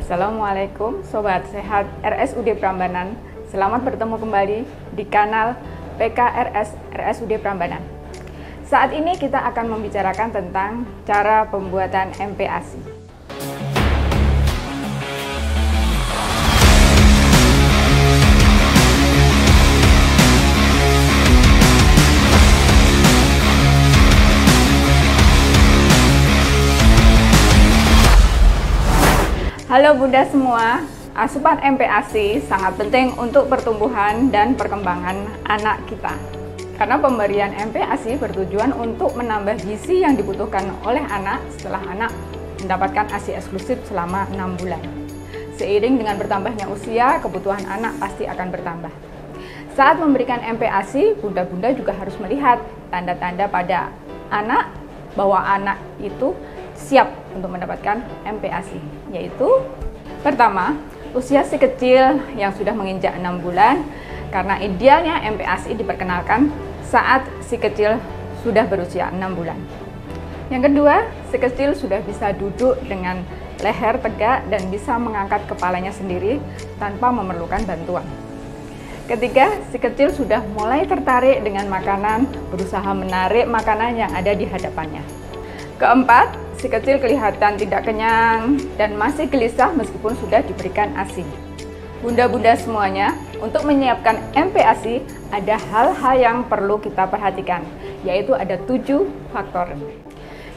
Assalamualaikum Sobat Sehat RSUD Prambanan. Selamat bertemu kembali di kanal PKRS RSUD Prambanan. Saat ini kita akan membicarakan tentang cara pembuatan MPASI. Halo Bunda semua, asupan MPASI sangat penting untuk pertumbuhan dan perkembangan anak kita. Karena pemberian MPASI bertujuan untuk menambah gizi yang dibutuhkan oleh anak setelah anak mendapatkan ASI eksklusif selama 6 bulan. Seiring dengan bertambahnya usia, kebutuhan anak pasti akan bertambah. Saat memberikan MPASI, bunda-bunda juga harus melihat tanda-tanda pada anak bahwa anak itu siap untuk mendapatkan MPASI, yaitu pertama, usia si kecil yang sudah menginjak 6 bulan, karena idealnya MPASI diperkenalkan saat si kecil sudah berusia 6 bulan. Yang kedua, si kecil sudah bisa duduk dengan leher tegak dan bisa mengangkat kepalanya sendiri tanpa memerlukan bantuan. Ketiga, si kecil sudah mulai tertarik dengan makanan, berusaha menarik makanan yang ada di hadapannya. Keempat, si kecil kelihatan tidak kenyang dan masih gelisah meskipun sudah diberikan ASI. Bunda-bunda semuanya, untuk menyiapkan MPASI ada hal-hal yang perlu kita perhatikan, yaitu ada 7 faktor.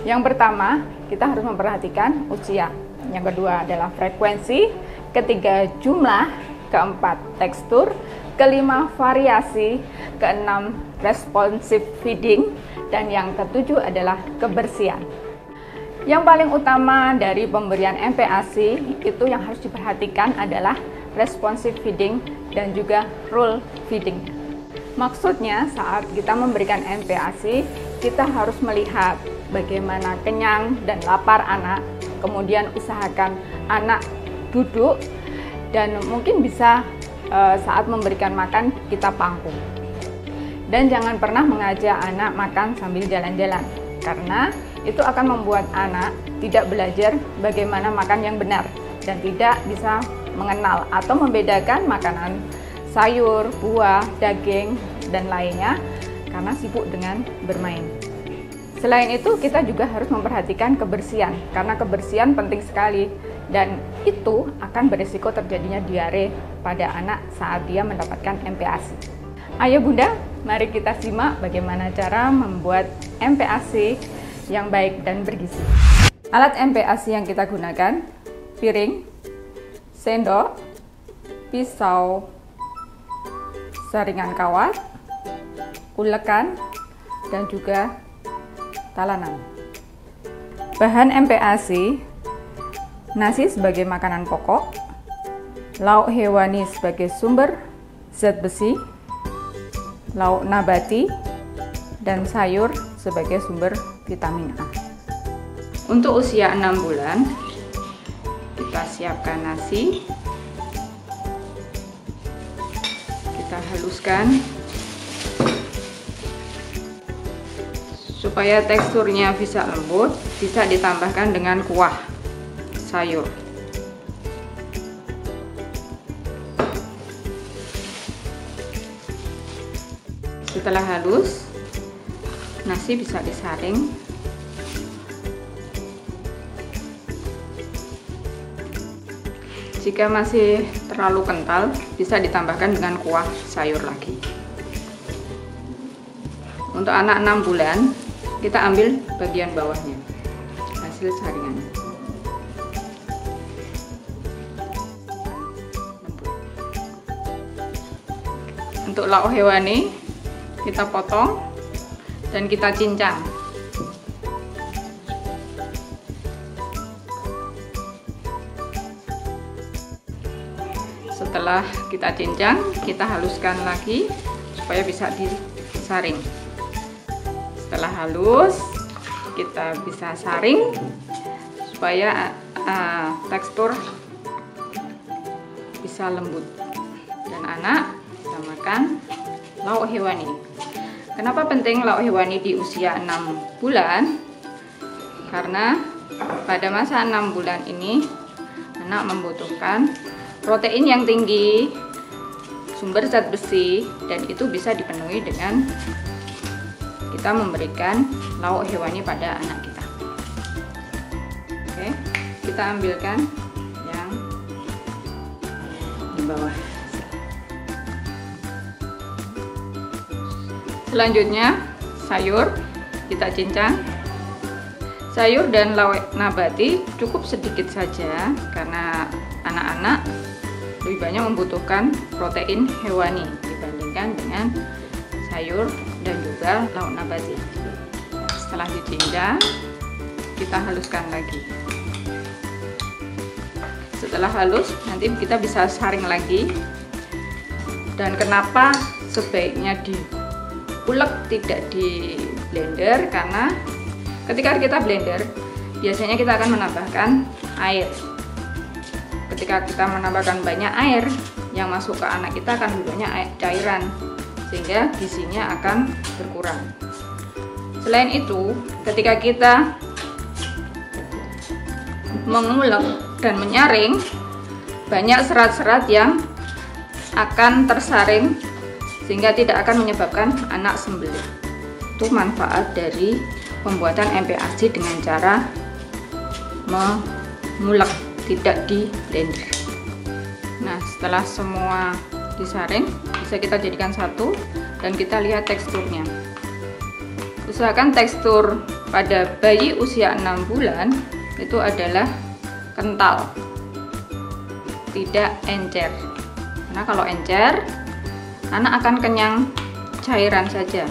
Yang pertama, kita harus memperhatikan usia. Yang kedua adalah frekuensi, ketiga jumlah, keempat tekstur, kelima variasi, keenam responsive feeding, dan yang ketujuh adalah kebersihan. Yang paling utama dari pemberian MPASI itu yang harus diperhatikan adalah responsive feeding dan juga rule feeding. Maksudnya saat kita memberikan MPASI, kita harus melihat bagaimana kenyang dan lapar anak, kemudian usahakan anak duduk dan mungkin bisa saat memberikan makan kita pangku. Dan jangan pernah mengajak anak makan sambil jalan-jalan, karena itu akan membuat anak tidak belajar bagaimana makan yang benar dan tidak bisa mengenal atau membedakan makanan sayur, buah, daging, dan lainnya karena sibuk dengan bermain. Selain itu, kita juga harus memperhatikan kebersihan karena kebersihan penting sekali dan itu akan berisiko terjadinya diare pada anak saat dia mendapatkan MPASI. Ayo Bunda, mari kita simak bagaimana cara membuat MPASI yang baik dan bergizi. Alat MPASI yang kita gunakan, piring, sendok, pisau, saringan kawat, ulekan, dan juga talanan. Bahan MPASI, nasi sebagai makanan pokok, lauk hewani sebagai sumber zat besi, lauk nabati, dan sayur sebagai sumber vitamin A. Untuk usia 6 bulan, kita siapkan nasi, kita haluskan supaya teksturnya bisa lembut, bisa ditambahkan dengan kuah sayur. Setelah halus, nasi bisa disaring. Jika masih terlalu kental, bisa ditambahkan dengan kuah sayur lagi. Untuk anak 6 bulan, kita ambil bagian bawahnya, hasil saringannya. Untuk lauk hewani, kita potong dan kita cincang. Setelah kita cincang, kita haluskan lagi supaya bisa disaring. Setelah halus, kita bisa saring supaya tekstur bisa lembut dan anak bisa makan lauk hewani. Kenapa penting lauk hewani di usia 6 bulan? Karena pada masa 6 bulan ini anak membutuhkan protein yang tinggi, sumber zat besi, dan itu bisa dipenuhi dengan kita memberikan lauk hewani pada anak kita. Oke, kita ambilkan yang di bawah. Selanjutnya sayur kita cincang. Sayur dan lauk nabati cukup sedikit saja karena anak-anak lebih banyak membutuhkan protein hewani dibandingkan dengan sayur dan juga lauk nabati. Setelah dicincang, kita haluskan lagi. Setelah halus, nanti kita bisa saring lagi. Dan kenapa sebaiknya diulek tidak di blender? Karena ketika kita blender, biasanya kita akan menambahkan air. Ketika kita menambahkan banyak air, yang masuk ke anak kita akan lebih banyak cairan, sehingga gizinya akan berkurang. Selain itu, ketika kita mengulek dan menyaring, banyak serat-serat yang akan tersaring sehingga tidak akan menyebabkan anak sembelit. Itu manfaat dari pembuatan MPASI dengan cara mengulek, tidak di blender. Nah, setelah semua disaring, bisa kita jadikan satu dan kita lihat teksturnya. Usahakan tekstur pada bayi usia 6 bulan itu adalah kental, tidak encer. Karena kalau encer, anak akan kenyang cairan saja,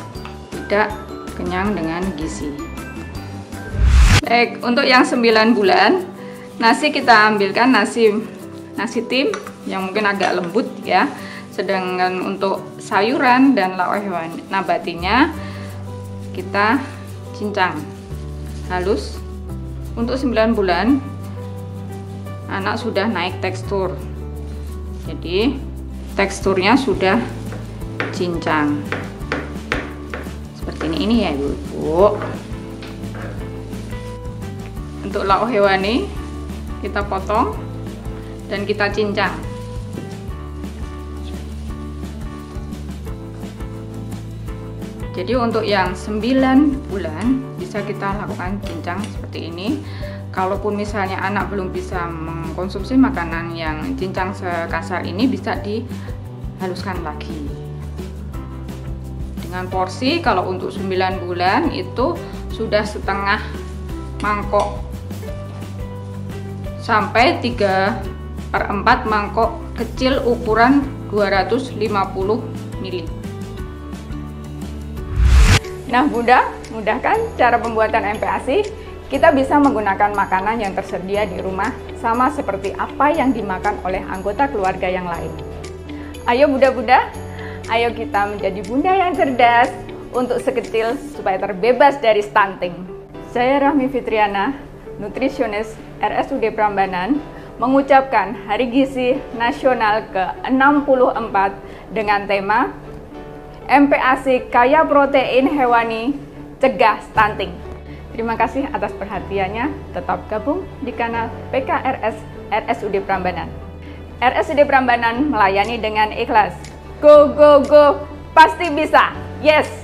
tidak kenyang dengan gizi. Baik, untuk yang 9 bulan, nasi kita ambilkan nasi tim yang mungkin agak lembut ya. Sedangkan untuk sayuran dan lauk hewani nabatinya kita cincang halus. Untuk 9 bulan anak sudah naik tekstur, jadi teksturnya sudah cincang seperti ini ya Ibu. Untuk lauk hewani kita potong dan kita cincang. Jadi untuk yang 9 bulan bisa kita lakukan cincang seperti ini. Kalaupun misalnya anak belum bisa mengkonsumsi makanan yang cincang sekasar ini, bisa dihaluskan lagi. Dengan porsi kalau untuk 9 bulan itu sudah setengah mangkok sampai 3/4 mangkok kecil ukuran 250 ml. Nah Bunda, mudah kan cara pembuatan MPASI? Kita bisa menggunakan makanan yang tersedia di rumah sama seperti apa yang dimakan oleh anggota keluarga yang lain. Ayo Bunda-bunda, ayo kita menjadi bunda yang cerdas untuk sekecil supaya terbebas dari stunting. Saya Rahmi Fitriana, nutrisionis RSUD Prambanan, mengucapkan Hari Gizi Nasional ke-64 dengan tema MPASI Kaya Protein Hewani, Cegah Stunting. Terima kasih atas perhatiannya. Tetap gabung di kanal PKRS RSUD Prambanan. RSUD Prambanan melayani dengan ikhlas. Go, go, go! Pasti bisa! Yes!